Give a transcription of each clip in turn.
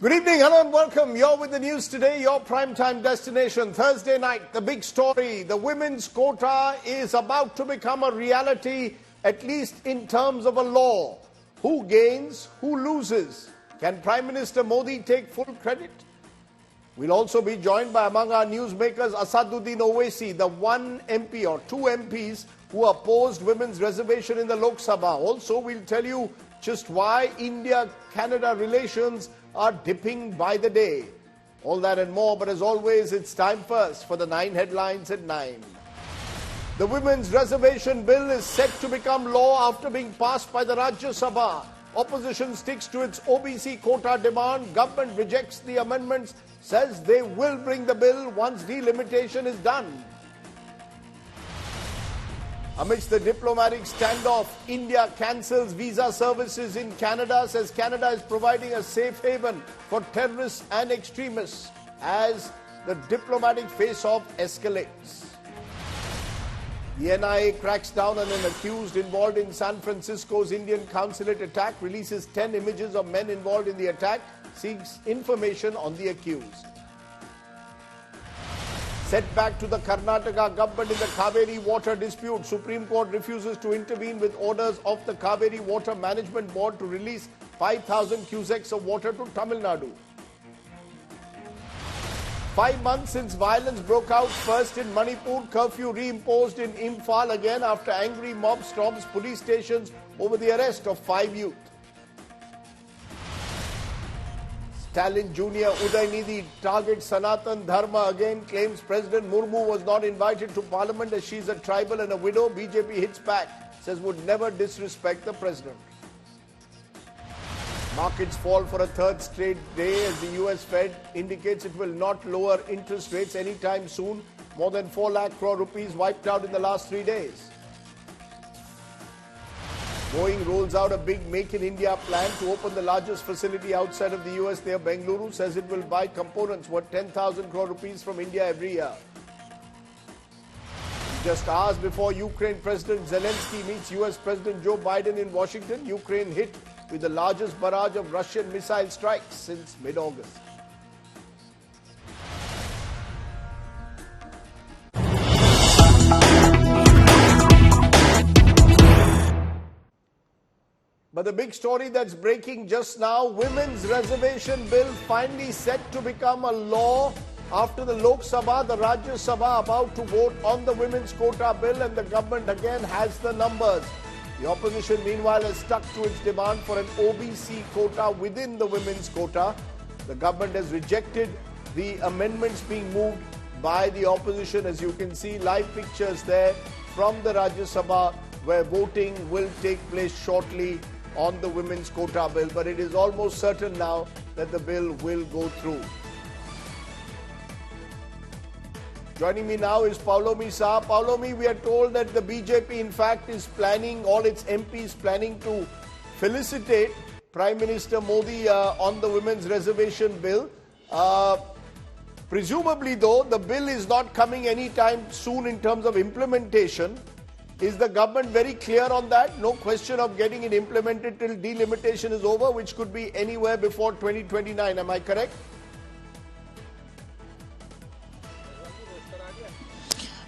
Good evening, hello and welcome. You're with the news today, your primetime destination. Thursday night, the big story. The women's quota is about to become a reality, at least in terms of a law. Who gains, who loses? Can Prime Minister Modi take full credit? We'll also be joined by, among our newsmakers, Asaduddin Owaisi, the one MP or two MPs who opposed women's reservation in the Lok Sabha. Also, we'll tell you just why India-Canada relations are dipping by the day. All that and more, but as always, it's time first for the 9 headlines at 9. The Women's Reservation Bill is set to become law after being passed by the Rajya Sabha. Opposition sticks to its OBC quota demand. Government rejects the amendments, says they will bring the bill once delimitation is done. Amidst the diplomatic standoff, India cancels visa services in Canada, says Canada is providing a safe haven for terrorists and extremists as the diplomatic face-off escalates. The NIA cracks down on an accused involved in San Francisco's Indian consulate attack, releases 10 images of men involved in the attack, seeks information on the accused. Setback to the Karnataka government in the Kaveri water dispute. Supreme Court refuses to intervene with orders of the Kaveri Water Management Board to release 5,000 cusecs of water to Tamil Nadu. 5 months since violence broke out first in Manipur, curfew reimposed in Imphal again after angry mob storms police stations over the arrest of 5 youth. Stalin Jr. Udaynidhi targets Sanatan Dharma again, claims President Murmu was not invited to parliament as she's a tribal and a widow. BJP hits back, says would never disrespect the president. Markets fall for a third straight day as the US Fed indicates it will not lower interest rates anytime soon. More than 4 lakh crore rupees wiped out in the last 3 days. Boeing rolls out a big Make in India plan to open the largest facility outside of the US near Bengaluru, says it will buy components worth 10,000 crore rupees from India every year. Just hours before Ukraine President Zelensky meets US President Joe Biden in Washington, Ukraine hit with the largest barrage of Russian missile strikes since mid-August. But the big story that's breaking just now, Women's Reservation Bill finally set to become a law after the Lok Sabha, the Rajya Sabha about to vote on the Women's Quota Bill, and the government again has the numbers. The opposition meanwhile has stuck to its demand for an OBC quota within the Women's Quota. The government has rejected the amendments being moved by the opposition. As you can see, live pictures there from the Rajya Sabha where voting will take place shortly on the Women's Quota Bill, but it is almost certain now that the bill will go through. Joining me now is Paulomi Saha. Paulomi, we are told that the BJP in fact is planning, all its MPs planning to felicitate Prime Minister Modi on the Women's Reservation Bill. Presumably though, the bill is not coming anytime soon in terms of implementation. Is the government very clear on that? No question of getting it implemented till delimitation is over, which could be anywhere before 2029. Am I correct?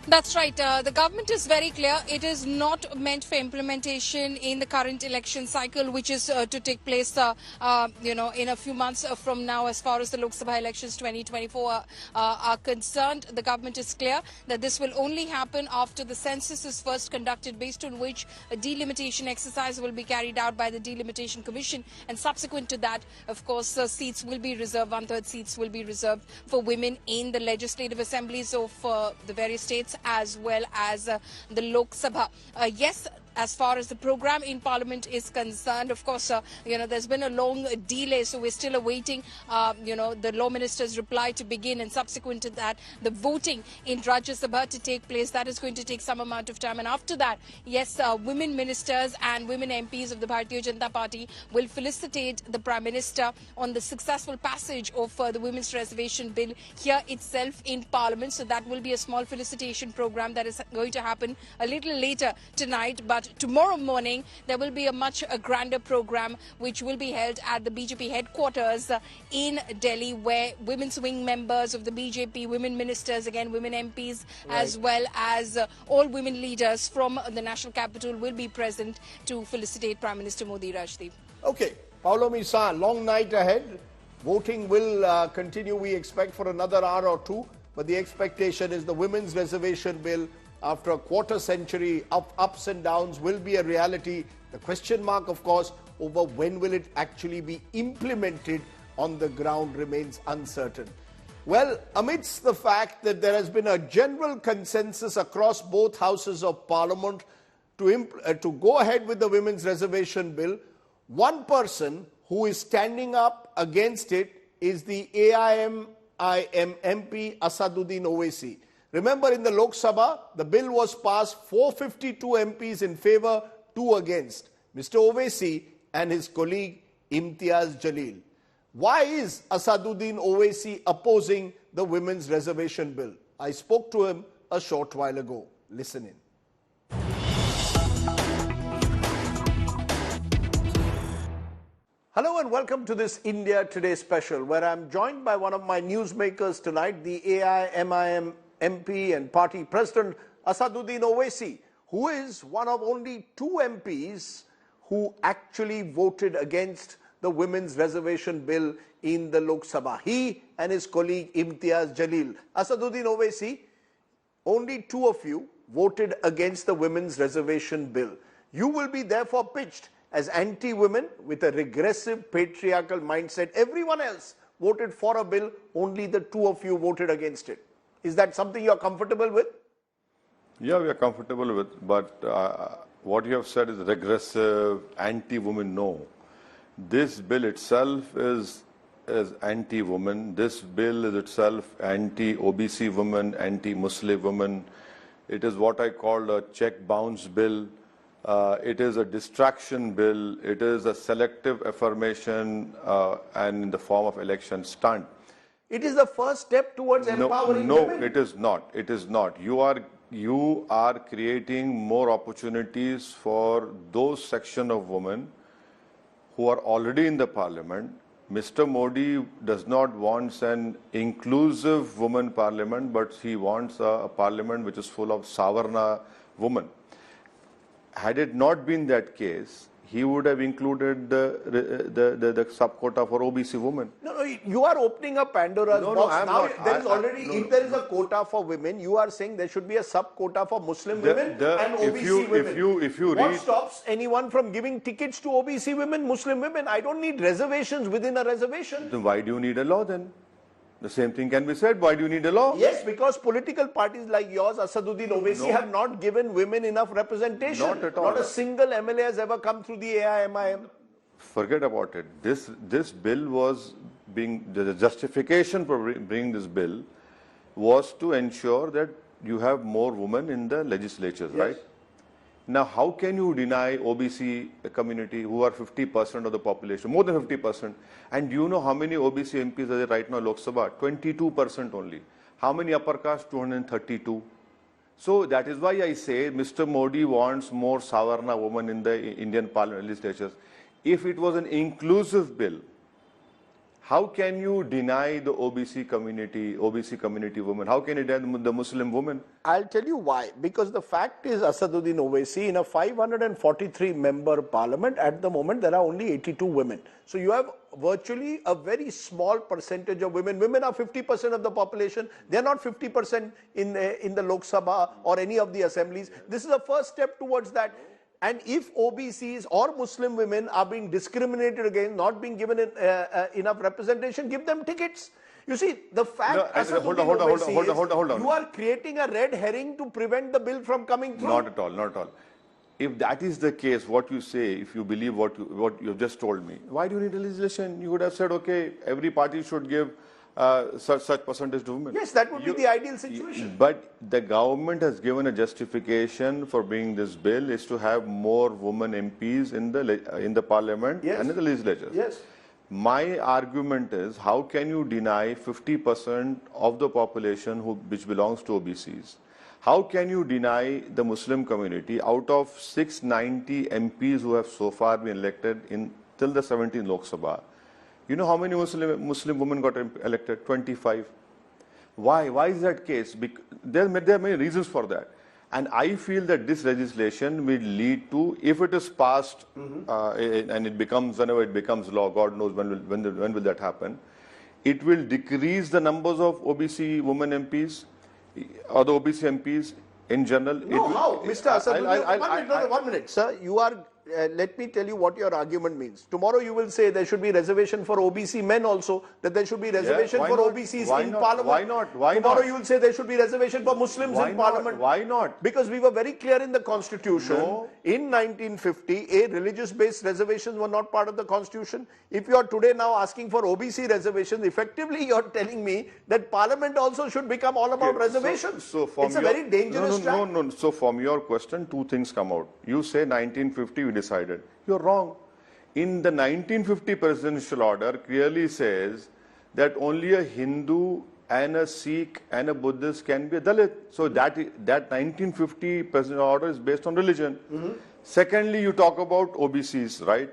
That's right. The government is very clear. It is not meant for implementation in the current election cycle, which is to take place, in a few months from now, as far as the Lok Sabha elections 2024 are concerned. The government is clear that this will only happen after the census is first conducted, based on which a delimitation exercise will be carried out by the Delimitation Commission. And subsequent to that, of course, seats will be reserved, 1/3 seats will be reserved for women in the legislative assemblies of the various states, as well as the Lok Sabha. Yes, as far as the program in Parliament is concerned, of course, there's been a long delay, so we're still awaiting, the Law Minister's reply to begin, and subsequent to that, the voting in Rajya Sabha to take place. That is going to take some amount of time, and after that, yes, women ministers and women MPs of the Bharatiya Janata Party will felicitate the Prime Minister on the successful passage of the Women's Reservation Bill here itself in Parliament. So that will be a small felicitation program that is going to happen a little later tonight, but But tomorrow morning, there will be a much grander program which will be held at the BJP headquarters in Delhi, where women's wing members of the BJP, women ministers, again women MPs, as well as all women leaders from the national capital will be present to felicitate Prime Minister Modi, Rajdeep. Okay, Paulo Misa, long night ahead. Voting will continue, we expect, for another hour or two. But the expectation is the women's reservation bill, after a quarter century of ups and downs, will be a reality. The question mark, of course, over when will it actually be implemented on the ground remains uncertain. Well, amidst the fact that there has been a general consensus across both houses of parliament to go ahead with the women's reservation bill, one person who is standing up against it is the AIM MP Asaduddin Owaisi. Remember, in the Lok Sabha, the bill was passed, 452 MPs in favor, 2 against. Mr. Owaisi and his colleague Imtiaz Jalil. Why is Asaduddin Owaisi opposing the women's reservation bill? I spoke to him a short while ago. Listen in. Hello and welcome to this India Today special, where I'm joined by one of my newsmakers tonight, the AIMIM MP and party president Asaduddin Owaisi, who is one of only 2 MPs who actually voted against the women's reservation bill in the Lok Sabha. He and his colleague Imtiaz Jalil. Asaduddin Owaisi, only 2 of you voted against the women's reservation bill. You will be therefore pitched as anti-women with a regressive patriarchal mindset. Everyone else voted for a bill, only the 2 of you voted against it. Is that something you're comfortable with? Yeah, we are comfortable with, but what you have said is regressive, anti-women. No. This bill itself is anti-woman. This bill is itself anti-OBC women, anti-Muslim women. It is what I call a check-bounce bill. It is a distraction bill. It is a selective affirmation and in the form of election stunt. It is the first step towards empowering women. No, it is not. It is not. You are creating more opportunities for those section of women who are already in the parliament. Mr. Modi does not want an inclusive women parliament, but he wants a parliament which is full of Savarna women. Had it not been that case, he would have included the sub-quota for OBC women. No, you are opening a Pandora's box. No, I'm now, not. There is already, if there is a quota for women, you are saying there should be a sub-quota for Muslim women and OBC women. If you what stops anyone from giving tickets to OBC women, Muslim women? I don't need reservations within a reservation. Then why do you need a law then? The same thing can be said. Why do you need a law? Yes, because political parties like yours, Asaduddin Owaisi, have not given women enough representation. Not at all. Not a single MLA has ever come through the AIMIM. Forget about it. This bill was the justification for bringing this bill was to ensure that you have more women in the legislatures, Yes. right? Now, how can you deny OBC community, who are 50% of the population, more than 50%? And do you know how many OBC MPs are there right now in Lok Sabha? 22% only. How many upper caste? 232. So that is why I say Mr. Modi wants more Savarna women in the Indian parliament legislatures. If it was an inclusive bill, how can you deny the OBC community women? How can you deny the Muslim women? I'll tell you why. Because the fact is, Asaduddin Owaisi, in a 543 member parliament, at the moment there are only 82 women. So you have virtually a very small percentage of women. Women are 50% of the population. They're not 50% in the Lok Sabha or any of the assemblies. This is the first step towards that. And if OBCs or Muslim women are being discriminated against, not being given enough representation, give them tickets. You see, the fact Hold on. you are creating a red herring to prevent the bill from coming through. Not at all. If that is the case, what you say, if you believe what you have just told me, why do you need a legislation? You would have said, okay, every party should give such percentage to women. Yes, that would be the ideal situation. But the government has given a justification for bringing this bill is to have more women MPs in the parliament Yes. and in the legislature. Yes. My argument is, how can you deny 50% of the population which belongs to OBCs? How can you deny the Muslim community out of 690 MPs who have so far been elected till the 17th Lok Sabha? You know how many Muslim women got elected? 25. Why? Why is that case? There are many reasons for that. And I feel that this legislation will lead to, if it is passed and it becomes, whenever it becomes law, God knows when will that happen, it will decrease the numbers of OBC women MPs or the OBC MPs in general. No, how? Mr. Asaduddin, one minute, sir. You are, let me tell you what your argument means. Tomorrow you will say there should be reservation for OBC men also, that there should be reservation for OBCs in Parliament. Why not? Why Tomorrow not? you will say there should be reservation for Muslims in Parliament. Why not? Because we were very clear in the Constitution. In 1950, religious-based reservations were not part of the Constitution. If you are today now asking for OBC reservations, effectively you are telling me that Parliament also should become all about reservations. So it's a very dangerous track. No. So from your question, two things come out. You say 1950 we decided. You're wrong. In the 1950 presidential order clearly says that only a Hindu and a Sikh and a Buddhist can be a Dalit. So that 1950 presidential order is based on religion. Secondly, you talk about OBCs, right?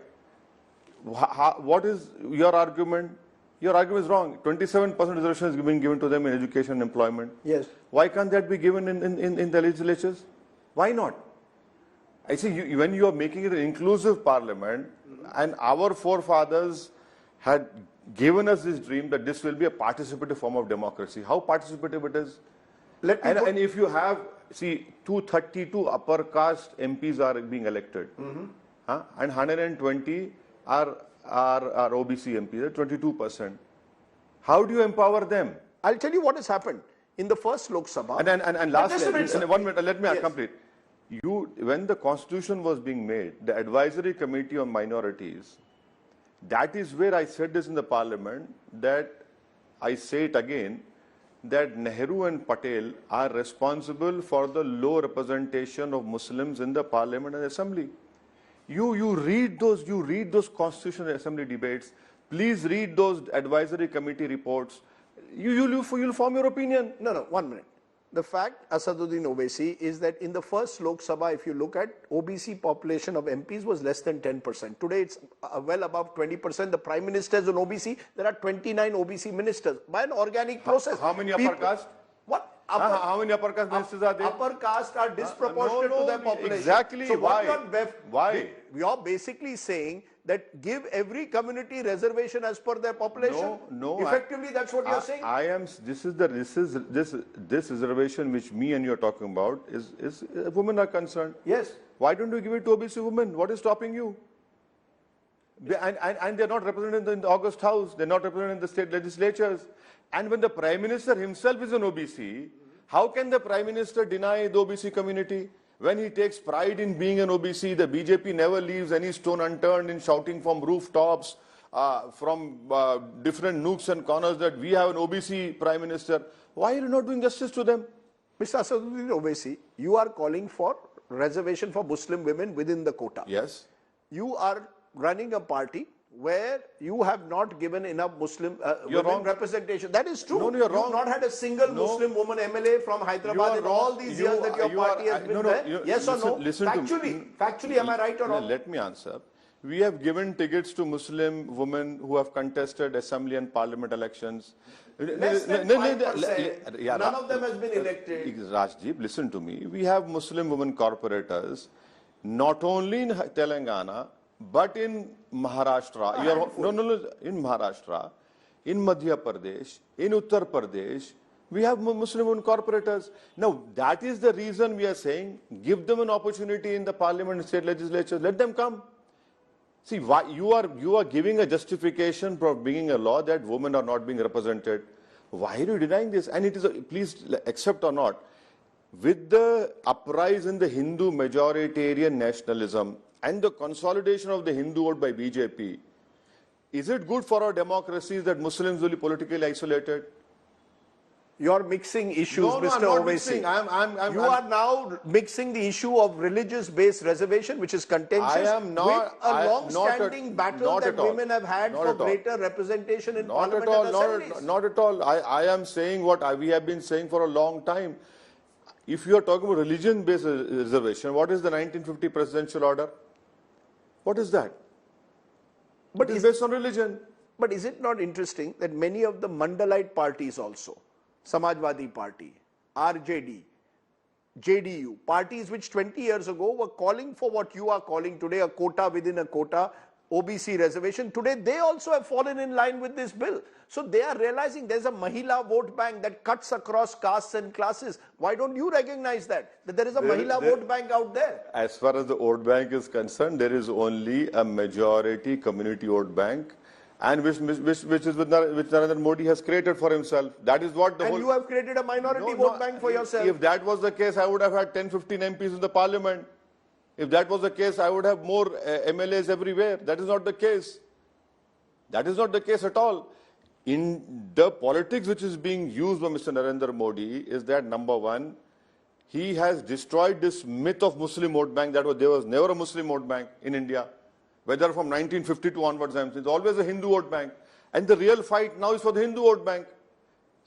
What is your argument? Your argument is wrong. 27% reservation is being given to them in education and employment. Yes. Why can't that be given in the legislatures? Why not? I see, when you are making it an inclusive parliament, and our forefathers had given us this dream that this will be a participative form of democracy. How participative it is? And if you have, see, 232 upper caste MPs are being elected, and 120 are OBC MPs, 22%. How do you empower them? I'll tell you what has happened. In the first Lok Sabha... And lastly, 1 minute, let me complete. When the Constitution was being made, the Advisory Committee on Minorities, that is where I said this in the Parliament, that I say it again, that Nehru and Patel are responsible for the low representation of Muslims in the Parliament and Assembly. You read those Constitutional Assembly debates. Please read those Advisory Committee reports. You'll form your opinion. No, 1 minute. The fact, Asaduddin Owaisi, is that in the first Lok Sabha, if you look at OBC population of MPs was less than 10%. Today it's well above 20%. The Prime Minister is an OBC. There are 29 OBC ministers by an organic process. How many upper caste? What? How many upper caste ministers are there? Upper caste are disproportionate to their population. Exactly. So Why? Why? You're basically saying that give every community reservation as per their population. No. Effectively, that's what you're saying. This reservation which me and you are talking about is women are concerned. Yes. Why don't you give it to OBC women? What is stopping you? And they're not represented in the August House. They're not represented in the state legislatures. And when the Prime Minister himself is an OBC, how can the Prime Minister deny the OBC community? When he takes pride in being an OBC, the BJP never leaves any stone unturned in shouting from rooftops, from different nooks and corners that we have an OBC Prime Minister. Why are you not doing justice to them? Mr. Asaduddin Owaisi, you are calling for reservation for Muslim women within the quota. Yes. You are running a party where you have not given enough Muslim women representation. That is true. No, you're wrong. You have not had a single Muslim woman MLA from Hyderabad in all these years that your party has been there. Yes or no? Factually, am I right or wrong? Let me answer. We have given tickets to Muslim women who have contested assembly and parliament elections. Less than 5%. None of them has been elected. Rajdeep, listen to me. We have Muslim women corporators, not only in Telangana, but in Maharashtra. In Maharashtra, in Madhya Pradesh, in Uttar Pradesh, we have Muslim women corporators. Now, that is the reason we are saying, give them an opportunity in the parliament and state legislatures. Let them come. See, why you are giving a justification for bringing a law that women are not being represented. Why are you denying this? And it is, please accept or not, with the uprise in the Hindu majoritarian nationalism and the consolidation of the Hindu vote by BJP, is it good for our democracies that Muslims will be politically isolated? You're mixing issues, Mr. Owaisi. You are now mixing the issue of religious-based reservation, which is contentious, with a long-standing battle that women have had for greater representation in parliament and assemblies. Not at all. I am saying what we have been saying for a long time. if you are talking about religion-based reservation, what is the 1950 presidential order? What is that? But it's based on religion. But is it not interesting that many of the Mandalite parties also, Samajwadi Party, RJD, JDU, parties which 20 years ago were calling for what you are calling today a quota within a quota, OBC reservation, today they also have fallen in line with this bill. So they are realizing there's a Mahila vote bank that cuts across castes and classes. Why don't you recognize that there is a Mahila vote bank out there? As far as the vote bank is concerned, there is only a majority community vote bank, and which Narendra Modi has created for himself. That is what the and you have created a minority vote bank for yourself. If that was the case, I would have had 10-15 MPs in the parliament. If that was the case, I would have more MLAs everywhere. That is not the case. That is not the case at all. In the politics which is being used by Mr. Narendra Modi is that, number one, he has destroyed this myth of Muslim vote bank, that there was never a Muslim vote bank in India. Whether from 1952 onwards, it's always a Hindu vote bank. And the real fight now is for the Hindu vote bank.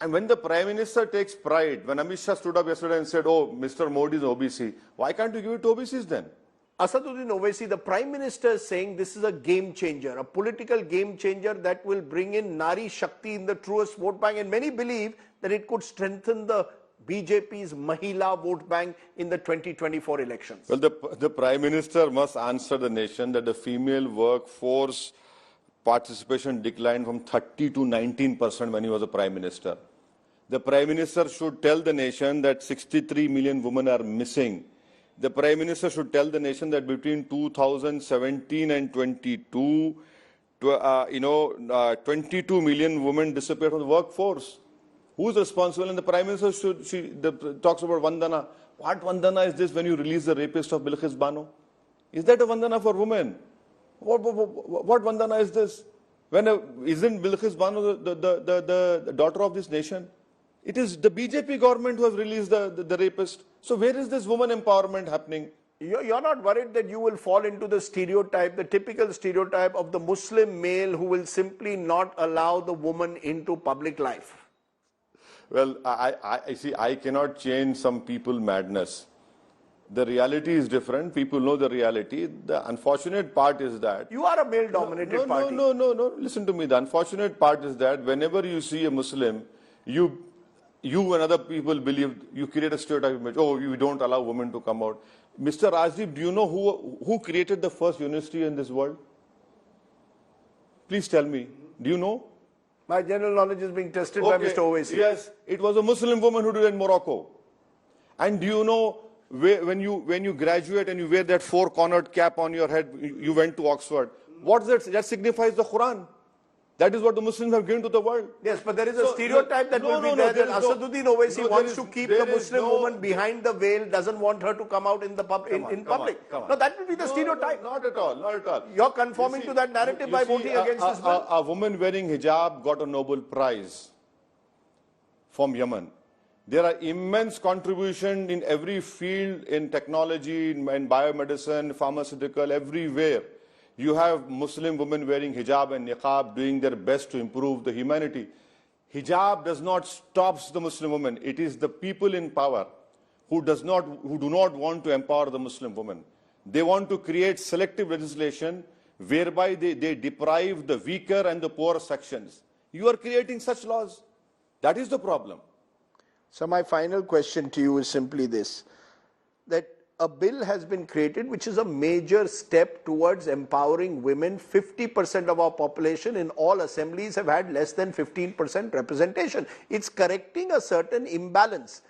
And when the Prime Minister takes pride, when Amit Shah stood up yesterday and said, oh, Mr. Modi is OBC, why can't you give it to OBCs then? Asaduddin Owaisi, the Prime Minister is saying this is a game changer, a political game changer that will bring in Nari Shakti in the truest vote bank. And many believe that it could strengthen the BJP's Mahila vote bank in the 2024 elections. Well, the Prime Minister must answer the nation that the female workforce participation declined from 30 to 19% when he was a Prime Minister. The Prime Minister should tell the nation that 63 million women are missing. The Prime Minister should tell the nation that between 2017 and 22, 22 million women disappeared from the workforce. Who is responsible? And the Prime Minister talks about Vandana. What Vandana is this when you release the rapist of Bilqis Bano? Is that a Vandana for women? What Vandana is this? Isn't Bilqis Bano the daughter of this nation? It is the BJP government who has released the rapist. So where is this woman empowerment happening? You're not worried that you will fall into the stereotype, the typical stereotype of the Muslim male who will simply not allow the woman into public life? Well, I see, I cannot change some people's madness. The reality is different. People know the reality. The unfortunate part is that... You are a male-dominated party. No. Listen to me. The unfortunate part is that whenever you see a Muslim, you and other people believe, you create a stereotype image. Oh, you don't allow women to come out. Mr. Rajdeep, do you know who created the first university in this world? Please tell me. Do you know? My general knowledge is being tested by Mr. Owaisi. Yes, it was a Muslim woman who did it in Morocco. And do you know, when you graduate and you wear that four-cornered cap on your head, you went to Oxford. What does that signifies? The Quran. That is what the Muslims have given to the world. Yes, but there is a stereotype that will be there that Asaduddin Owaisi wants to keep the Muslim woman behind the veil, doesn't want her to come out in public. No, that will be the stereotype. Not at all. You're conforming to that narrative by voting against this bill. A woman wearing hijab got a Nobel Prize from Yemen. There are immense contributions in every field, in technology, in biomedicine, pharmaceutical, everywhere. You have Muslim women wearing hijab and niqab doing their best to improve the humanity. Hijab does not stop the Muslim woman. It is the people in power who do not want to empower the Muslim woman. They want to create selective legislation whereby they deprive the weaker and the poorer sections. You are creating such laws. That is the problem. So my final question to you is simply this, that a bill has been created which is a major step towards empowering women. 50% of our population in all assemblies have had less than 15% representation. It's correcting a certain imbalance.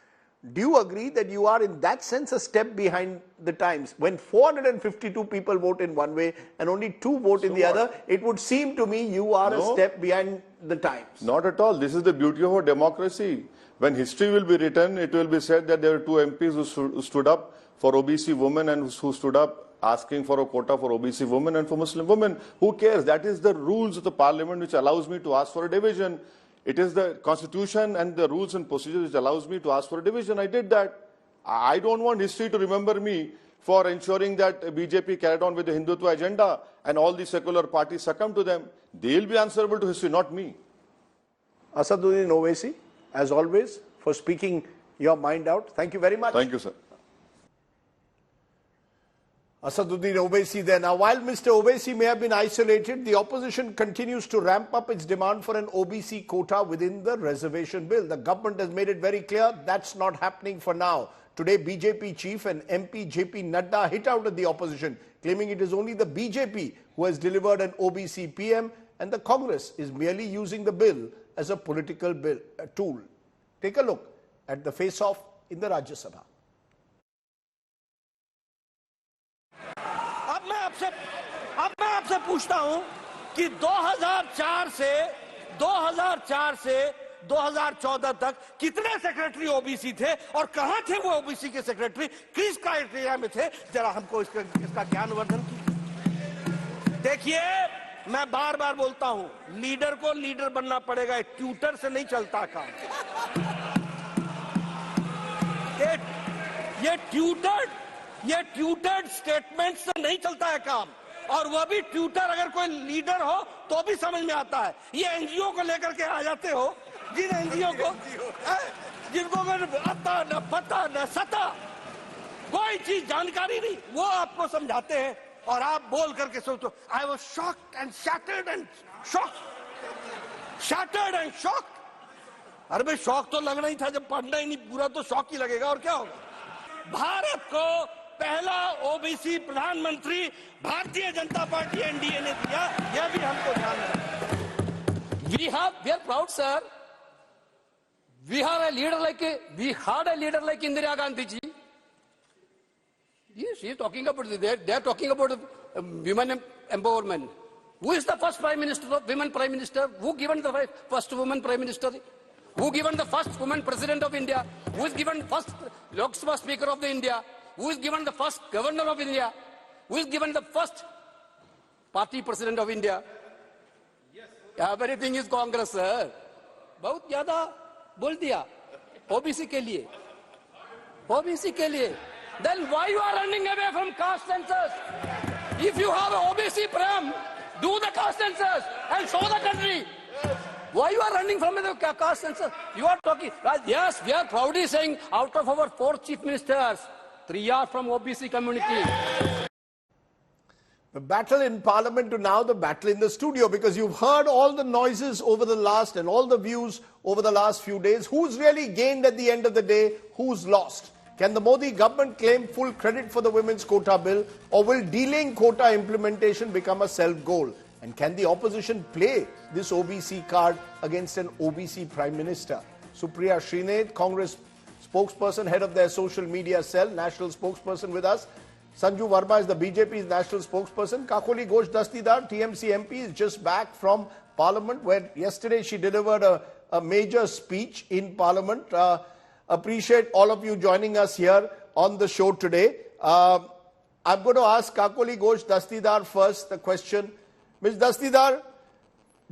Do you agree that you are in that sense a step behind the times? When 452 people vote in one way and only 2 vote in the other, it would seem to me you are a step behind the times. Not at all. This is the beauty of our democracy. When history will be written, it will be said that there were 2 MPs who stood up for OBC women and who stood up asking for a quota for OBC women and for Muslim women. Who cares? That is the rules of the parliament which allows me to ask for a division. It is the constitution and the rules and procedures which allows me to ask for a division. I did that. I don't want history to remember me for ensuring that BJP carried on with the Hindutva agenda and all the secular parties succumbed to them. They'll be answerable to history, not me. Asaduddin Owaisi, as always, for speaking your mind out. Thank you very much. Thank you, sir. Asaduddin Owaisi there. Now, while Mr. Owaisi may have been isolated, the opposition continues to ramp up its demand for an OBC quota within the reservation bill. The government has made it very clear that's not happening for now. Today, BJP chief and MP JP Nadda hit out at the opposition, claiming it is only the BJP who has delivered an OBC PM and the Congress is merely using the bill as a political tool. Take a look at the face-off in the Rajya Sabha. अब मैं आपसे पूछता हूं कि 2004 से 2014 तक कितने secretary OBC थे और कहां थे वो ओबीसी के सेक्रेटरी, किस क्राइटेरिया में थे, जरा हमको इसका ज्ञानवर्धन कीजिए। देखिए, मैं बार बार बोलता हूं, लीडर को लीडर बनना पड़ेगा, ट्यूटर से नहीं चलता काम। ये ट्यूटर्ड स्टेटमेंट से नहीं चलता है काम, और वह भी ट्यूटर अगर कोई लीडर हो तो भी समझ में आता है। ये एनजीओ को लेकर के आ जाते हो, जिन एनजीओ को जिनको आता न पता न सता, कोई चीज जानकारी नहीं, वो आपको समझाते हैं और आप बोल करके सोचो I was shocked and shattered and shocked. अरे भाई, शौक तो लगना ही था, जब पढ़ना ही नहीं पूरा तो शौक ही लगेगा, और क्या होगा। भारत को पहला ओबीसी प्रधानमंत्री भारतीय जनता पार्टी एनडीए ने दिया, यह भी हमको ध्यान रखना। We are proud, sir. We had a leader like Indira Gandhi ji. Yes, she is talking about they are talking about women empowerment. Who is the first prime minister, women prime minister? Who given the first woman prime minister? Who given the first woman president of India? Who is given first Lok Sabha speaker of the India? Who is given the first governor of India? Who is given the first party president of India? Everything is Congress, sir. बहुत ज्यादा बोल दिया OBC के लिए, Then why you are running away from caste census? If you have an OBC pram, do the caste census and show the country. Why you are running from the caste census? You are talking. Yes, we are proudly saying out of our 4 chief ministers, 3 are from OBC community. The battle in Parliament to now the battle in the studio, because you've heard all the noises over the last and all the views over the last few days. Who's really gained at the end of the day? Who's lost? Can the Modi government claim full credit for the women's quota bill, or will delaying quota implementation become a self-goal? And can the opposition play this OBC card against an OBC Prime Minister? Supriya Srinath, Congress spokesperson, head of their social media cell, national spokesperson with us. Sanju Verma is the BJP's national spokesperson. Kakoli Ghosh Dastidar, TMC MP, is just back from Parliament, where yesterday she delivered a major speech in Parliament. Appreciate all of you joining us here on the show today. I'm going to ask Kakoli Ghosh Dastidar first the question. Ms. Dastidar,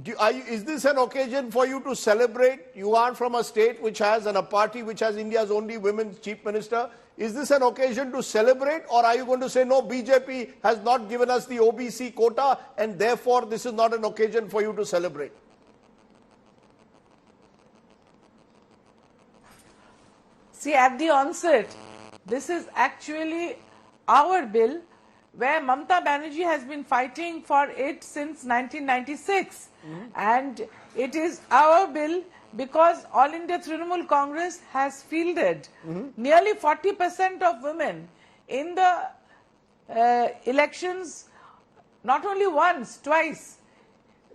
is this an occasion for you to celebrate? You are from a state which has, and a party which has India's only women's chief minister. Is this an occasion to celebrate, or are you going to say, no, BJP has not given us the OBC quota and therefore this is not an occasion for you to celebrate? See, at the onset, this is actually our bill, where Mamata Banerjee has been fighting for it since 1996. And it is our bill because All India Trinamool Congress has fielded nearly 40% of women in the elections, not only once, twice.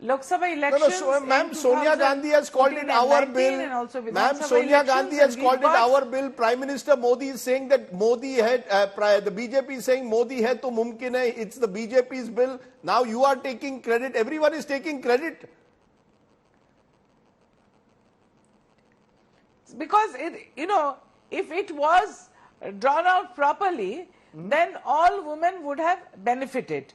Lok Sabha elections. Ma'am, Sonia Gandhi has called it our bill. Ma'am, Sonia Gandhi has called it our bill. Prime Minister Modi is saying that Modi had, the BJP is saying Modi hai to mumkin hai. It's the BJP's bill. Now you are taking credit. Everyone is taking credit. Because, if it was drawn out properly, then all women would have benefited.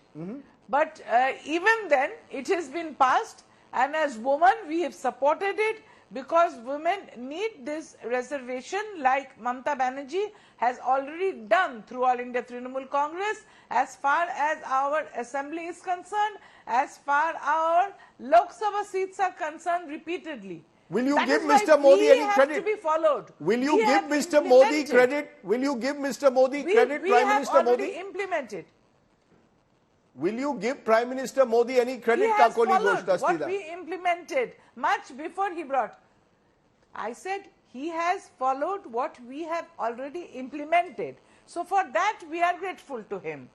But even then, it has been passed, and as women, we have supported it because women need this reservation, like Mamata Banerjee has already done through All India Trinamool Congress, as far as our assembly is concerned, as far our Lok Sabha seats are concerned repeatedly. Will you That give is why Mr. Modi we any have credit? to be followed. Will you We give have Mr. Modi implemented. credit? Will you give Mr. Modi credit, We Prime have Minister already Modi? implemented. Will you give Prime Minister Modi any He credit? has Kakoli followed Ghosh what Dastida. we implemented much before he brought. I said he has followed what we have already implemented. So for that we are grateful to him.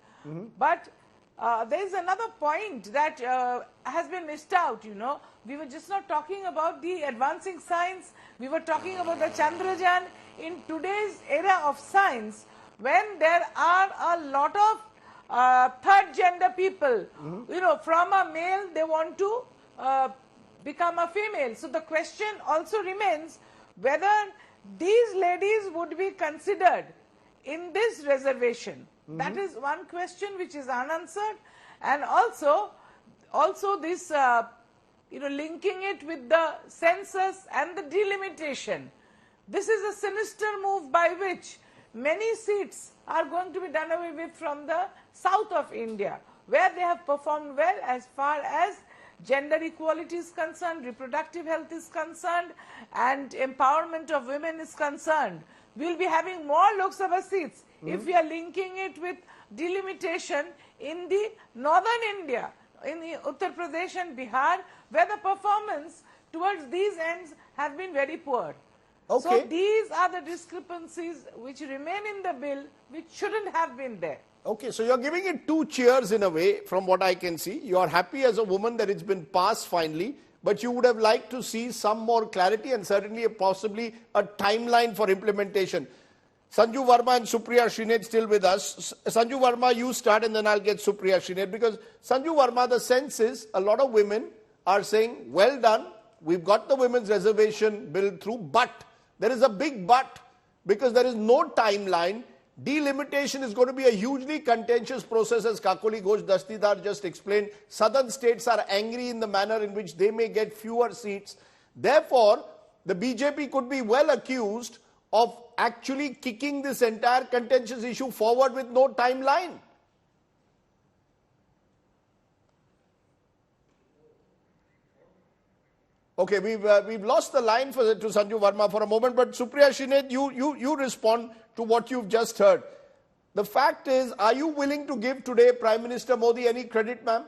But there is another point that has been missed out, you know. We were just not talking about the advancing science. We were talking about the Chandrayaan. In today's era of science, when there are a lot of third gender people, you know, from a male they want to become a female. So the question also remains whether these ladies would be considered in this reservation. That is one question which is unanswered. And also this, you know, linking it with the census and the delimitation. This is a sinister move by which many seats are going to be done away with from the south of India, where they have performed well as far as gender equality is concerned, reproductive health is concerned, and empowerment of women is concerned. We will be having more Lok Sabha seats if we are linking it with delimitation in the northern India, in the Uttar Pradesh and Bihar, where the performance towards these ends have been very poor. Okay. So these are the discrepancies which remain in the bill, which shouldn't have been there. Okay, so you're giving it two cheers in a way, from what I can see. You're happy as a woman that it's been passed finally, but you would have liked to see some more clarity and certainly possibly a timeline for implementation. Sanju Verma and Supriya Srinath still with us. Sanju Verma, you start and then I'll get Supriya Srinath, because Sanju Verma, the sense is a lot of women are saying, well done, we've got the women's reservation bill through, but there is a big but, because there is no timeline. Delimitation is going to be a hugely contentious process, as Kakoli Ghosh Dastidar just explained. Southern states are angry in the manner in which they may get fewer seats. Therefore, the BJP could be well accused of actually kicking this entire contentious issue forward with no timeline. Okay, we've lost the line to Sanju Verma for a moment, but Supriya Srinath, you respond to what you've just heard. The fact is, are you willing to give today Prime Minister Modi any credit, ma'am?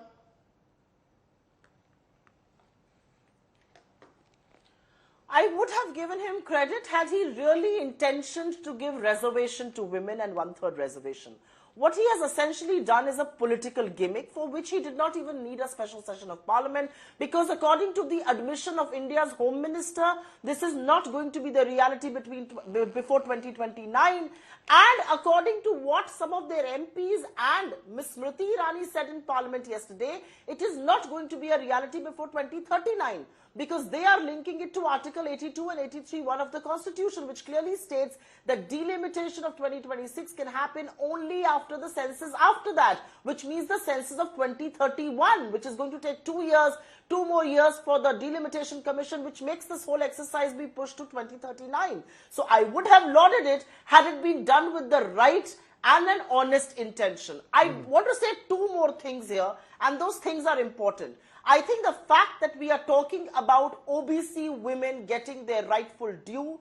I would have given him credit had he really intentioned to give reservation to women and one-third reservation. What he has essentially done is a political gimmick for which he did not even need a special session of parliament, because according to the admission of India's Home Minister, this is not going to be the reality before 2029. And according to what some of their MPs and Ms. Smriti Irani said in parliament yesterday, it is not going to be a reality before 2039. Because they are linking it to Article 82 and 83(1) of the Constitution, which clearly states that delimitation of 2026 can happen only after the census after that, which means the census of 2031, which is going to take 2 years, 2 more years for the Delimitation Commission, which makes this whole exercise be pushed to 2039. So I would have lauded it had it been done with the right and an honest intention. I want to say 2 more things here, and those things are important. I think the fact that we are talking about OBC women getting their rightful due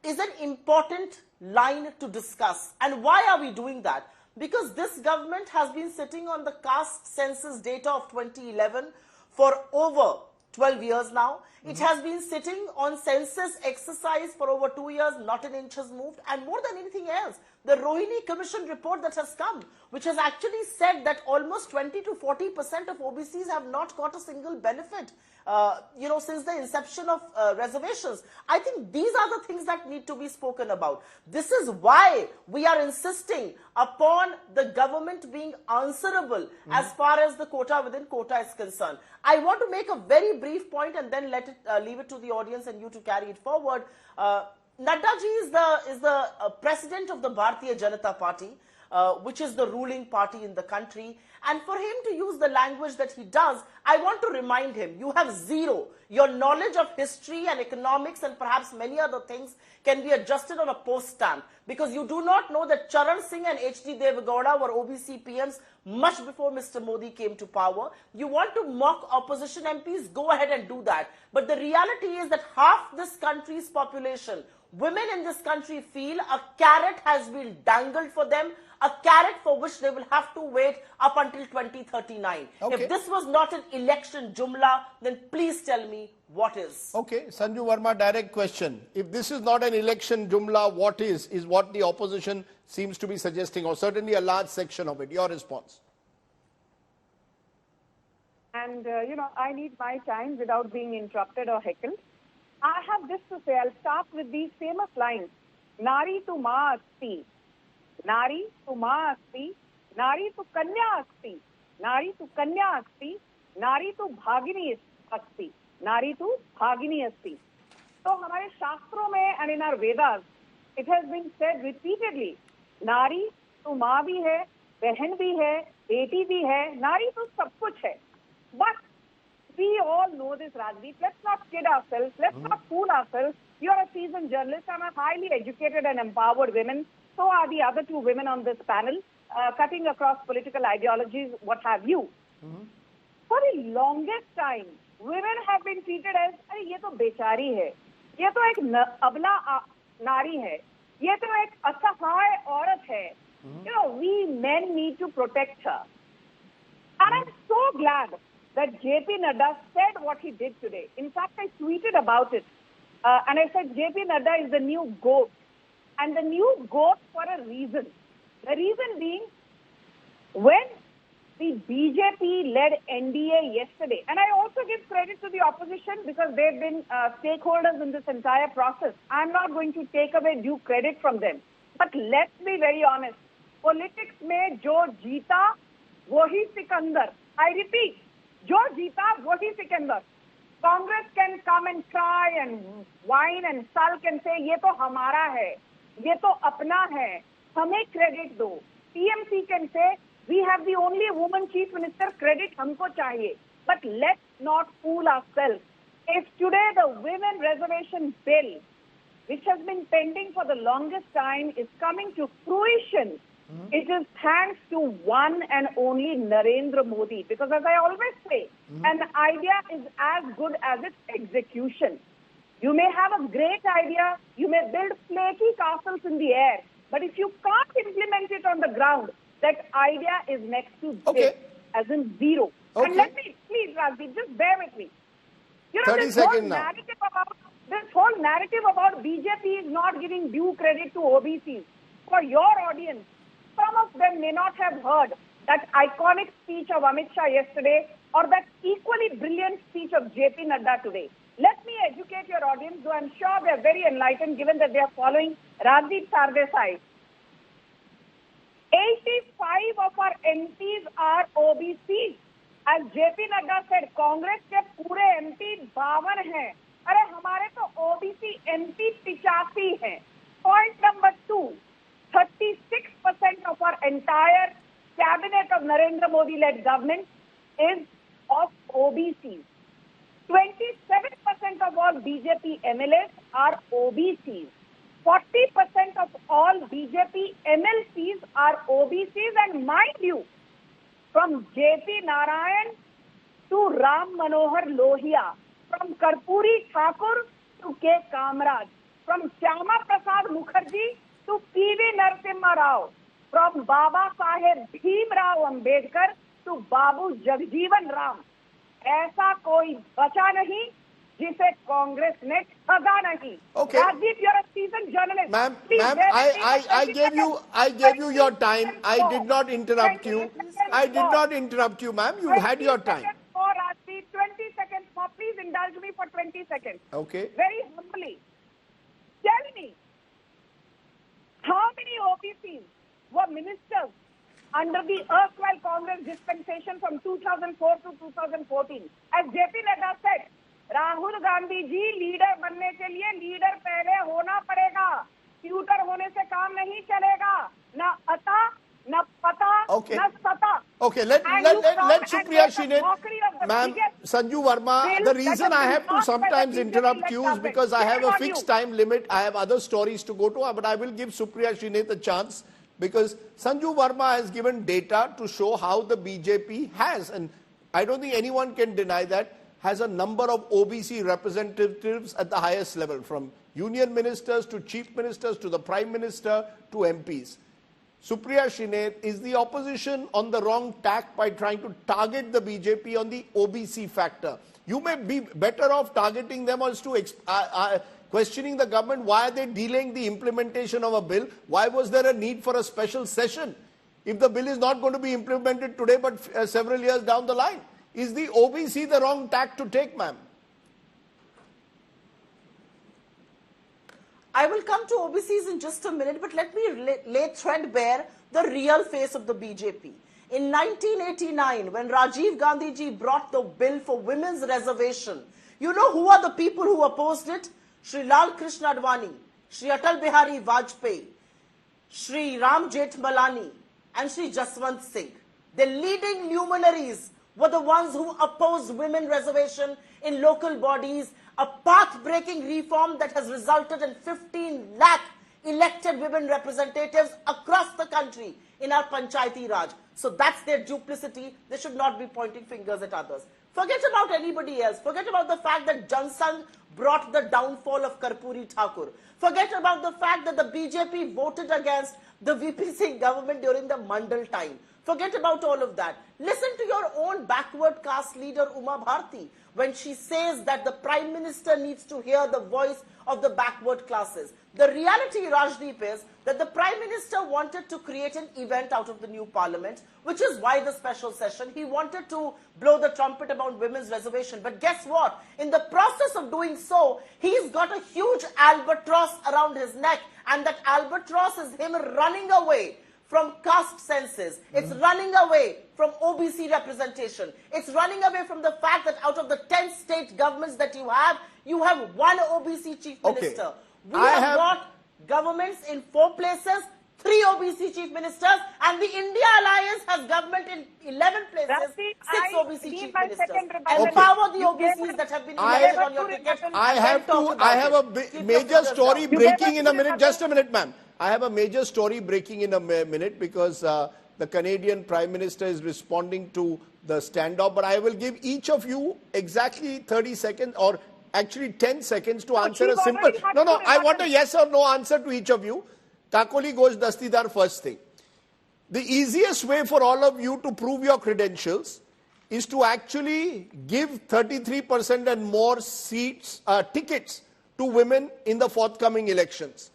is an important line to discuss. And why are we doing that? Because this government has been sitting on the caste census data of 2011 for over 12 years now. It has been sitting on census exercise for over 2 years, not an inch has moved. And more than anything else, the Rohini Commission report that has come, which has actually said that almost 20 to 40% of OBCs have not got a single benefit, since the inception of reservations. I think these are the things that need to be spoken about. This is why we are insisting upon the government being answerable as far as the quota within quota is concerned. I want to make a very brief point and then leave it to the audience and you to carry it forward. Nadda ji is the president of the Bharatiya Janata Party. which is the ruling party in the country. And for him to use the language that he does, I want to remind him, you have zero. Your knowledge of history and economics and perhaps many other things can be adjusted on a post stamp, because you do not know that Charan Singh and H.D. Devagowda were OBC PMs much before Mr. Modi came to power. You want to mock opposition MPs? Go ahead and do that. But the reality is that half this country's population, women in this country, feel a carrot has been dangled for them, a carrot for which they will have to wait up until 2039. Okay. If this was not an election jumla, then please tell me what is. Okay, Sanju Verma, direct question. If this is not an election jumla, what is what the opposition seems to be suggesting, or certainly a large section of it. Your response? And, I need my time without being interrupted or heckled. I have this to say. I'll start with these famous lines. Nari tu maa asti. Nari tu maa asti. Nari tu kanya asti. Nari tu kanya asti. Nari tu bhagini asti. Nari tu bhagini asti. So, हमारे शास्त्रों में and in our Vedas, it has been said repeatedly, नारी तो माँ भी है, बहन भी है, बेटी भी है, नारी तो सब कुछ है. But we all know this, Rajdeep. Let's not kid ourselves. Let's not fool ourselves. You're a seasoned journalist. I'm a highly educated and empowered woman. So are the other two women on this panel, cutting across political ideologies, what have you. For the longest time, women have been treated as, अरे ये तो बेचारी है, ये तो एक अबला नारी है, ये तो एक असहाय औरत है. We men need to protect her. And I'm so glad that JP Nadda said what he did today. In fact, I tweeted about it. And I said JP Nadda is the new goat. And the new goat for a reason. The reason being, when the BJP-led NDA yesterday, and I also give credit to the opposition because they've been stakeholders in this entire process. I'm not going to take away due credit from them. But let's be very honest. Politics में जो जीता वही Sikandar. I repeat, जो जीता वही Sikandar. Congress can come and cry and whine and sulk and say ये तो हमारा है, ये तो अपना है, हमें credit दो. TMC can say we have the only woman chief minister, credit हमको चाहिए. But let's not fool ourselves. If today the women reservation bill, which has been pending for the longest time, is coming to fruition, it is thanks to one and only Narendra Modi. Because as I always say, an idea is as good as its execution. You may have a great idea, you may build flaky castles in the air, but if you can't implement it on the ground, that idea is next to dead, as in zero. Okay. And let me, please, Rajdeep, just bear with me. 30 seconds now. This whole narrative about BJP is not giving due credit to OBCs. For your audience, some of them may not have heard that iconic speech of Amit Shah yesterday or that equally brilliant speech of JP Nadda today. Let me educate your audience, though I'm sure they're very enlightened given that they are following Rajdeep Sardesai. 85 of our MPs are OBCs. As JP Nadda said, Congress के पूरे MP 52 हैं. अरे हमारे तो OBC MP 85 हैं. Point number 2, 36% of our entire cabinet of Narendra Modi-led government is of OBCs. 27% of all BJP MLAs are OBCs. 40% of all BJP MLCs are OBCs, and mind you, from JP Narayan to Ram Manohar Lohia, from Karpuri Thakur to K. Kamraj, from Shyama Prasad Mukherjee to P.V. Narasimha Rao, from Baba Saheb Bhim Rao Ambedkar to Babu Jagjeevan Ram. ऐसा कोई बचा नहीं जिसे कांग्रेस ने ठगा नहीं. Okay. Rajdeep, you're a seasoned journalist. Ma'am, Please, I gave you your time. I did not interrupt you. I did not interrupt you, ma'am. You had your time. 20 seconds more, Rajdeep. 20 seconds more. Please indulge me for 20 seconds. Okay. Very humbly. Tell me, how many OBCs were ministers under the erstwhile Congress dispensation from 2004 to 2014? As JP Nadda said, Rahul Gandhi ji leader बनने के लिए leader पहले होना पड़ेगा. Tutor होने से काम नहीं चलेगा. ना अता na pata, Okay. na sata. Okay, let And you come Supriya and make a Shine, mockery of the ma'am, biggest Sanju Verma, bill the that reason has I been have to passed by the sometimes BJP interrupt led you is government. because I have Shame a on fixed you. time limit. I have other stories to go to, but I will give Supriya Shine the chance because Sanju Verma has given data to show how the BJP has, and I don't think anyone can deny that, has a number of OBC representatives at the highest level, from union ministers to chief ministers to the prime minister to MPs. Supriya Shine, is the opposition on the wrong tack by trying to target the BJP on the OBC factor? You may be better off targeting them as to questioning the government. Why are they delaying the implementation of a bill? Why was there a need for a special session if the bill is not going to be implemented today but several years down the line? Is the OBC the wrong tack to take, ma'am? I will come to OBCs in just a minute, but let me lay threadbare the real face of the BJP. In 1989, when Rajiv Gandhi ji brought the bill for women's reservation, you know who are the people who opposed it? Shri Lal Krishna Advani, Shri Atal Bihari Vajpayee, Shri Ram Jethmalani, and Shri Jaswant Singh. The leading luminaries were the ones who opposed women reservation in local bodies, a path-breaking reform that has resulted in 15 lakh elected women representatives across the country in our Panchayati Raj. So that's their duplicity. They should not be pointing fingers at others. Forget about anybody else. Forget about the fact that Jansangh brought the downfall of Karpuri Thakur. Forget about the fact that the BJP voted against the VP Singh government during the Mandal time. Forget about all of that. Listen to your own backward caste leader Uma Bharti when she says that the Prime Minister needs to hear the voice of the backward classes. The reality, Rajdeep, is that the Prime Minister wanted to create an event out of the new Parliament, which is why the special session. He wanted to blow the trumpet about women's reservation. But guess what? In the process of doing so, he's got a huge albatross around his neck, and that albatross is him running away from caste census. It's running away from OBC representation. It's running away from the fact that out of the 10 state governments that you have one OBC chief minister. We have got governments in 4 places, 3 OBC chief ministers, and the India Alliance has government in 11 places, 6 OBC chief ministers. Empower the OBCs that have been elected on your ticket. I have a major story breaking in a minute. Just a minute, ma'am. I have a major story breaking in a minute because the Canadian Prime Minister is responding to the standoff. But I will give each of you exactly 30 seconds or actually 10 seconds to answer a simple... No, I want a yes or no answer to each of you. Kakoli Ghosh Dastidar, first thing. The easiest way for all of you to prove your credentials is to actually give 33% and more seats, tickets to women in the forthcoming elections.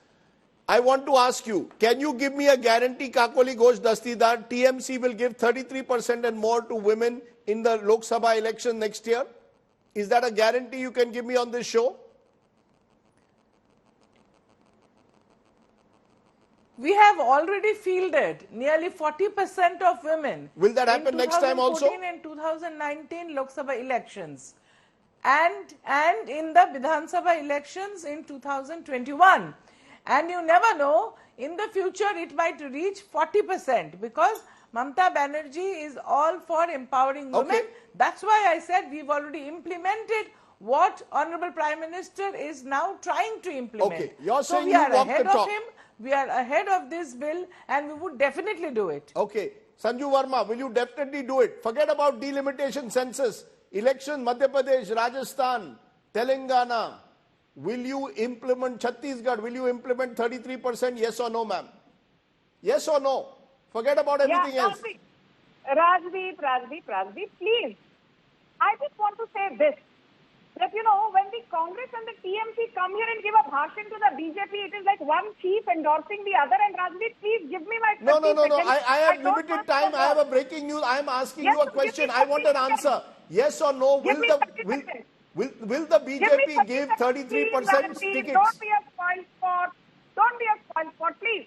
I want to ask you, can you give me a guarantee, Kakoli Ghosh Dastidar, TMC will give 33% and more to women in the Lok Sabha election next year? Is that a guarantee you can give me on this show? We have already fielded nearly 40% of women. Will that happen next time also? In 2019 Lok Sabha elections and in the Vidhan Sabha elections in 2021. And you never know, in the future it might reach 40% because Mamata Banerjee is all for empowering women. That's why I said we've already implemented what Honorable Prime Minister is now trying to implement. Okay, you're so saying we you are walk ahead the of talk. him, we are ahead of this bill, and we would definitely do it. Okay, Sanju Verma, will you definitely do it? Forget about delimitation census, election, Madhya Pradesh, Rajasthan, Telangana. Will you implement Chhattisgarh? Will you implement 33%? Yes or no, ma'am? Yes or no? Forget about everything else. Rajdeep, please. I just want to say this. That, you know, when the Congress and the TMC come here and give a bhashan to the BJP, it is like one chief endorsing the other. And Rajdeep, please give me my 30 seconds. No. I have limited time. I have a breaking news. I am asking you a question. I want an answer. Yes or no? Will the BJP give 33% tickets? Don't be a spoil sport, please.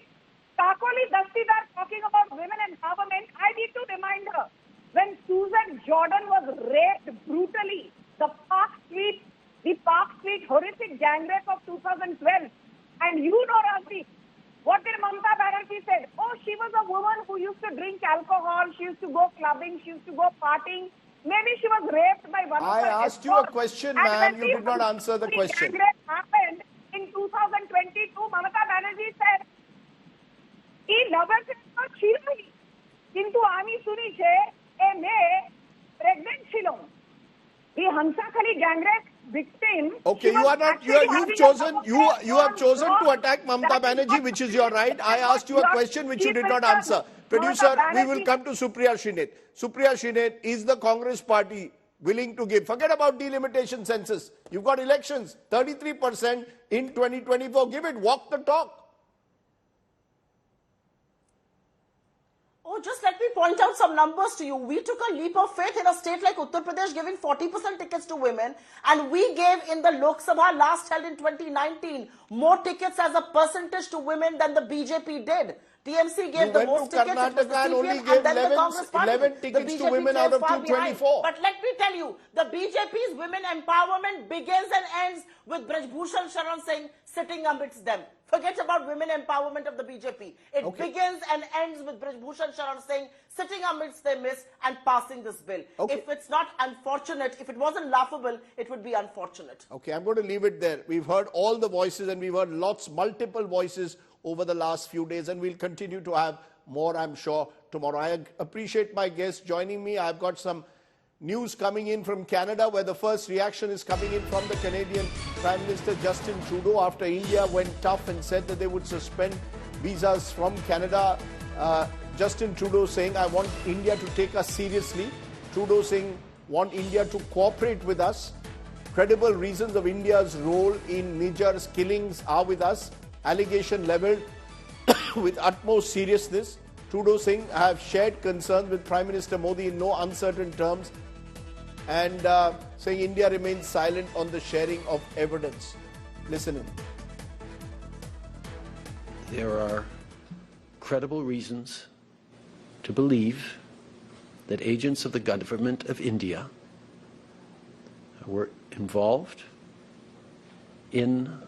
Kakoli Dastidar talking about women empowerment. I need to remind her, when Susan Jordan was raped brutally, the Park Street horrific gang rape of 2012, and you know, Rajdeep, What did Mamata Banerjee said? Oh, she was a woman who used to drink alcohol. She used to go clubbing. She used to go partying. Maybe she was raped by one of her I asked you a escorts. question, And ma'am. when You did not answer the question. gang rape happened in 2022, Mamata Banerjee said, "He lover not chiloi, kintu ami suni che a me pregnant chilo." The Hansakhali gang rape victim. Okay, you are not. You've chosen. You have chosen to attack Mamata Banerjee, which is your right. I asked you a question which you did not answer. Producer, we will come to Supriya Shrinet. Supriya Shrinet, is the Congress Party willing to give? Forget about delimitation census. You've got elections. 33% in 2024. Give it. Walk the talk. Oh, just let me point out some numbers to you. We took a leap of faith in a state like Uttar Pradesh, giving 40% tickets to women, and we gave in the Lok Sabha last held in 2019 more tickets as a percentage to women than the BJP did. TMC gave the most tickets, it was the CPM, and then the Congress Party. 11 tickets to women out of 224. But let me tell you, the BJP's women empowerment begins and ends with Braj Bhushan Sharan Singh sitting amidst them. Forget about women empowerment of the BJP. It begins and ends with Braj Bhushan Sharan Singh sitting amidst their midst and passing this bill. If it's not unfortunate, if it wasn't laughable, it would be unfortunate. Okay, I'm going to leave it there. We've heard all the voices and we've heard multiple voices over the last few days, and we'll continue to have more, I'm sure, tomorrow. I appreciate my guests joining me. I've got some news coming in from Canada, where the first reaction is coming in from the Canadian Prime Minister Justin Trudeau after India went tough and said that they would suspend visas from Canada. Justin Trudeau saying, I want India to take us seriously. Trudeau saying, want India to cooperate with us. Credible reasons of India's role in Niger's killings are with us. Allegation levelled with utmost seriousness. Trudeau saying, I have shared concerns with Prime Minister Modi in no uncertain terms, and saying India remains silent on the sharing of evidence. Listen in. There are credible reasons to believe that agents of the government of India were involved in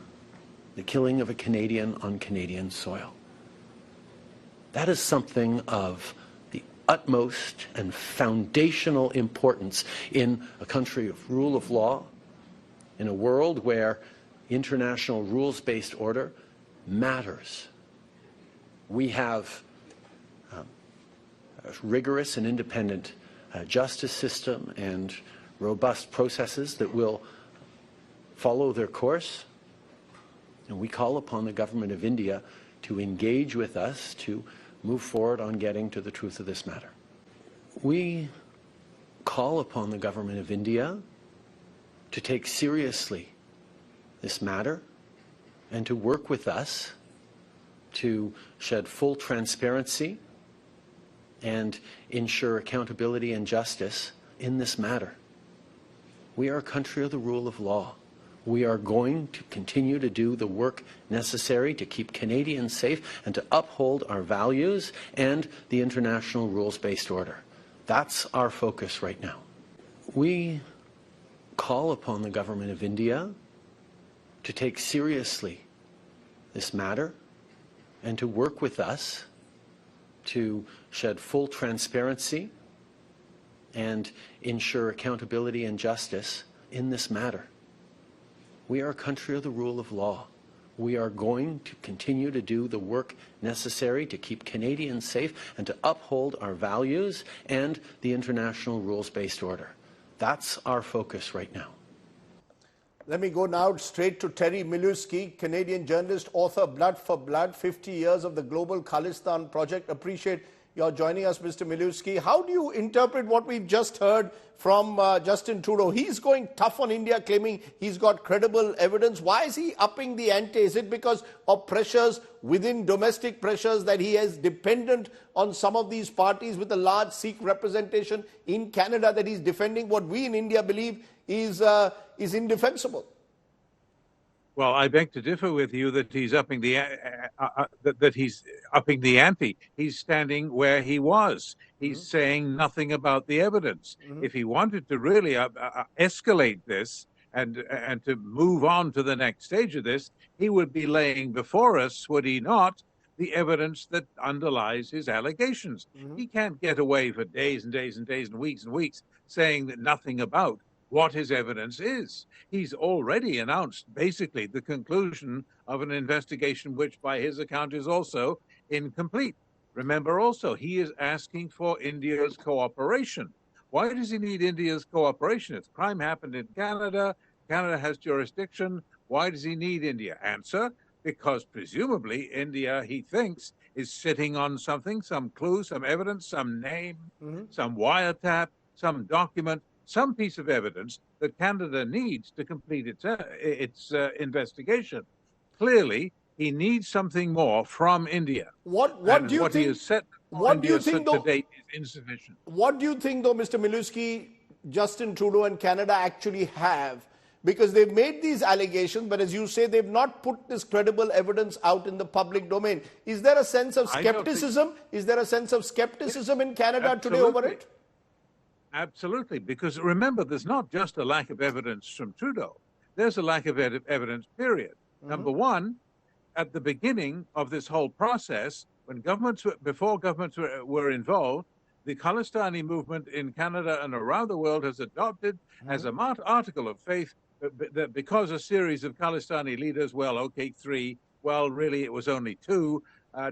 the killing of a Canadian on Canadian soil. That is something of the utmost and foundational importance in a country of rule of law, in a world where international rules-based order matters. We have a rigorous and independent justice system and robust processes that will follow their course. And we call upon the government of India to engage with us to move forward on getting to the truth of this matter. We call upon the government of India to take seriously this matter and to work with us to shed full transparency and ensure accountability and justice in this matter. We are a country of the rule of law. We are going to continue to do the work necessary to keep Canadians safe and to uphold our values and the international rules-based order. That's our focus right now. We call upon the government of India to take seriously this matter and to work with us to shed full transparency and ensure accountability and justice in this matter. We are a country of the rule of law. We are going to continue to do the work necessary to keep Canadians safe and to uphold our values and the international rules-based order. That's our focus right now. Let me go now straight to Terry Miluski, Canadian journalist, author, Blood for Blood, 50 years of the Global Khalistan Project. Appreciate your joining us, Mr. Miluski. How do you interpret what we've just heard from Justin Trudeau? He's going tough on India, claiming he's got credible evidence. Why is he upping the ante? Is it because of pressures within domestic pressures that he is dependent on some of these parties with a large Sikh representation in Canada, that he's defending what we in India believe is indefensible? Well, I beg to differ with you that he's upping the ante. He's standing where he was. He's saying nothing about the evidence. If he wanted to really escalate this and to move on to the next stage of this, he would be laying before us, would he not, the evidence that underlies his allegations. He can't get away for days and days and days and weeks saying that nothing about what his evidence is. He's already announced basically the conclusion of an investigation which by his account is also incomplete. Remember also, he is asking for India's cooperation. Why does he need India's cooperation? If crime happened in Canada, Canada has jurisdiction. Why does he need India? Answer, because presumably India, he thinks, is sitting on something, some clue, some evidence, some name, some wiretap, some document, some piece of evidence that Canada needs to complete its investigation. Clearly, he needs something more from India. What do you what think? He has set What do you think, to though? date is insufficient. What do you think, though, Mr. Miluski, Justin Trudeau and Canada actually have? Because they've made these allegations, but as you say, they've not put this credible evidence out in the public domain. Is there a sense of skepticism? Is there a sense of skepticism in Canada today over it? Absolutely, because remember, there's not just a lack of evidence from Trudeau. There's a lack of evidence, period. Number one, at the beginning of this whole process, when before governments were involved, the Khalistani movement in Canada and around the world has adopted as an article of faith that because a series of Khalistani leaders, well, okay, 3, well, really it was only 2,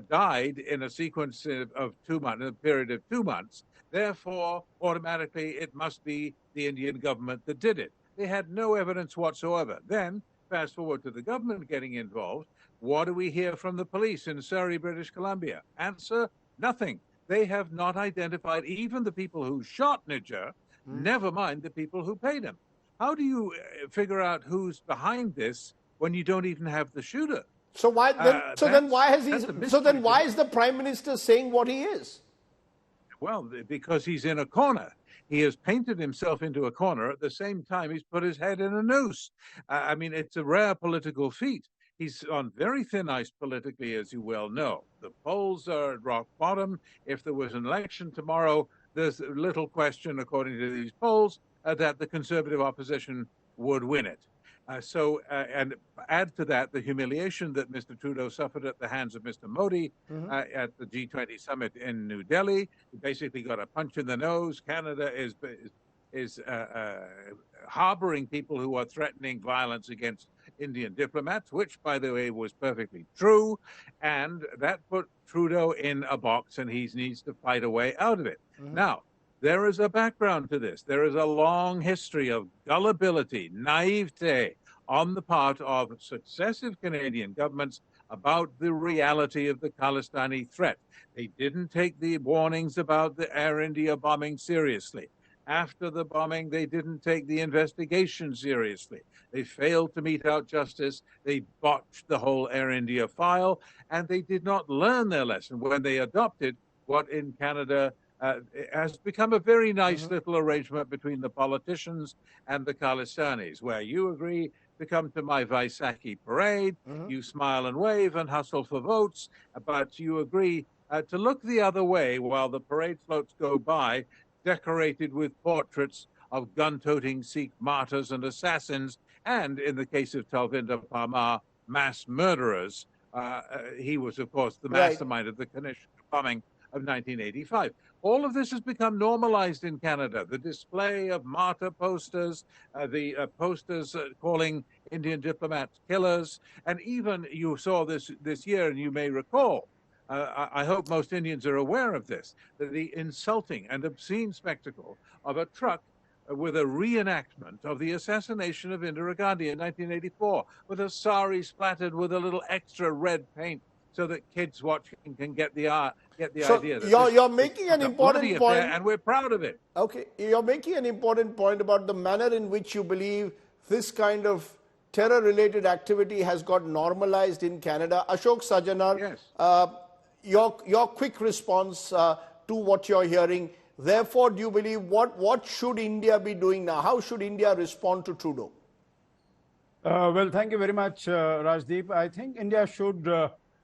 died in a sequence of 2 months, in a period of 2 months. Therefore, automatically, it must be the Indian government that did it. They had no evidence whatsoever. Then, fast forward to the government getting involved, what do we hear from the police in Surrey, British Columbia? Answer, nothing. They have not identified even the people who shot Niger, never mind the people who paid him. How do you figure out who's behind this when you don't even have the shooter? So why then? Then why is the Prime Minister saying what he is? Well, because he's in a corner. He has painted himself into a corner. At the same time, he's put his head in a noose. I mean, it's a rare political feat. He's on very thin ice politically, as you well know. The polls are at rock bottom. If there was an election tomorrow, there's little question, according to these polls, that the Conservative opposition would win it. And add to that the humiliation that Mr. Trudeau suffered at the hands of Mr. Modi at the G20 summit in New Delhi. He basically got a punch in the nose. Canada is harboring people who are threatening violence against Indian diplomats, which, by the way, was perfectly true. And that put Trudeau in a box, and he needs to fight a way out of it. Now, there is a background to this. There is a long history of gullibility, naivete on the part of successive Canadian governments about the reality of the Khalistani threat. They didn't take the warnings about the Air India bombing seriously. After the bombing, they didn't take the investigation seriously. They failed to mete out justice. They botched the whole Air India file, and they did not learn their lesson when they adopted what in Canada has become a very nice little arrangement between the politicians and the Khalistanis, where you agree to come to my Vaisakhi parade, you smile and wave and hustle for votes, but you agree to look the other way while the parade floats go by, decorated with portraits of gun-toting Sikh martyrs and assassins, and in the case of Talvinder Parmar, mass murderers. He was, of course, the mastermind of the Kanish bombing of 1985. All of this has become normalized in Canada. The display of martyr posters, the posters calling Indian diplomats killers, and even you saw this year, and you may recall, I hope most Indians are aware of this, that the insulting and obscene spectacle of a truck with a reenactment of the assassination of Indira Gandhi in 1984, with a sari splattered with a little extra red paint, so that kids watching can get the idea. That you're making an important point, and we're proud of it. Okay, you're making an important point about the manner in which you believe this kind of terror-related activity has got normalized in Canada. Ashok Sajanar, your quick response to what you're hearing. Therefore, do you believe what should India be doing now? How should India respond to Trudeau? Well, thank you very much, Rajdeep. I think India should.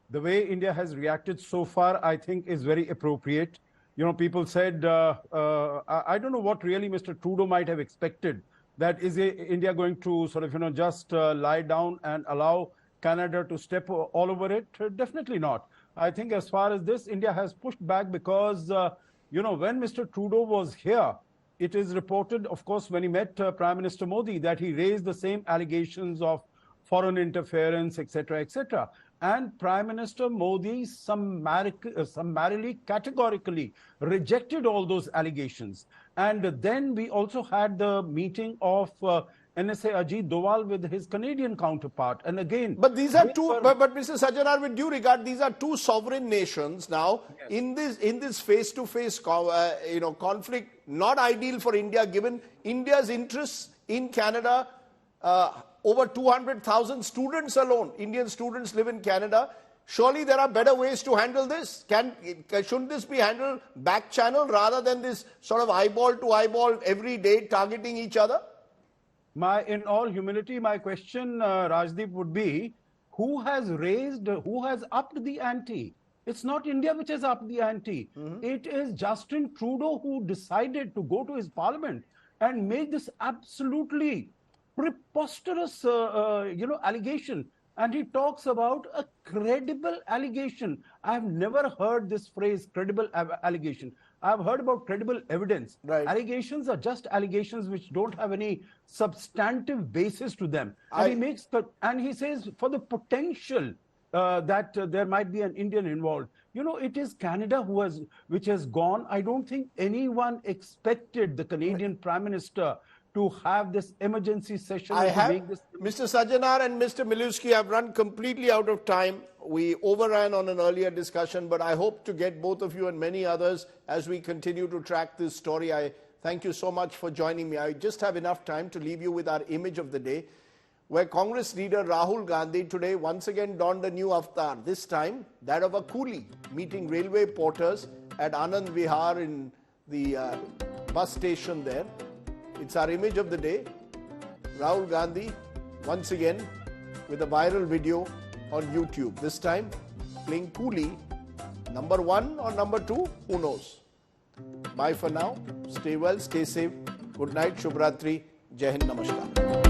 The way India has reacted so far, I think, is very appropriate. You know, people said, I don't know what really Mr. Trudeau might have expected. That is India going to sort of, just lie down and allow Canada to step all over it? Definitely not. I think as far as this, India has pushed back because, when Mr. Trudeau was here, it is reported, of course, when he met Prime Minister Modi, that he raised the same allegations of foreign interference, etc., etc. And Prime Minister Modi summarily, categorically rejected all those allegations. And then we also had the meeting of NSA Ajit Doval with his Canadian counterpart. And again... But these are two, but Mr. Sajjanar, with due regard, these are two sovereign nations now. Yes. In this face-to-face conflict, not ideal for India, given India's interests in Canada. Over 200,000 students alone, Indian students live in Canada. Surely there are better ways to handle this. Shouldn't this be handled back channel rather than this sort of eyeball to eyeball every day targeting each other? In all humility, my question, Rajdeep, would be, who has upped the ante? It's not India which has upped the ante. It is Justin Trudeau who decided to go to his parliament and make this absolutely preposterous, allegation. And he talks about a credible allegation. I've never heard this phrase, credible allegation. I've heard about credible evidence. Right. Allegations are just allegations which don't have any substantive basis to them. And he says for the potential that there might be an Indian involved. It is Canada which has gone. I don't think anyone expected the Canadian Prime Minister to have this emergency session. Mr. Sajjanar and Mr. Milewski have run completely out of time. We overran on an earlier discussion, but I hope to get both of you and many others as we continue to track this story. I thank you so much for joining me. I just have enough time to leave you with our image of the day, where Congress leader Rahul Gandhi today once again donned a new avatar, this time that of a coolie, meeting railway porters at Anand Vihar in the bus station there. It's our image of the day. Rahul Gandhi, once again, with a viral video on YouTube. This time, playing coolie. Number 1 or number 2, who knows? Bye for now. Stay well, stay safe. Good night, Shubhratri. Jai Hind, Namaskar.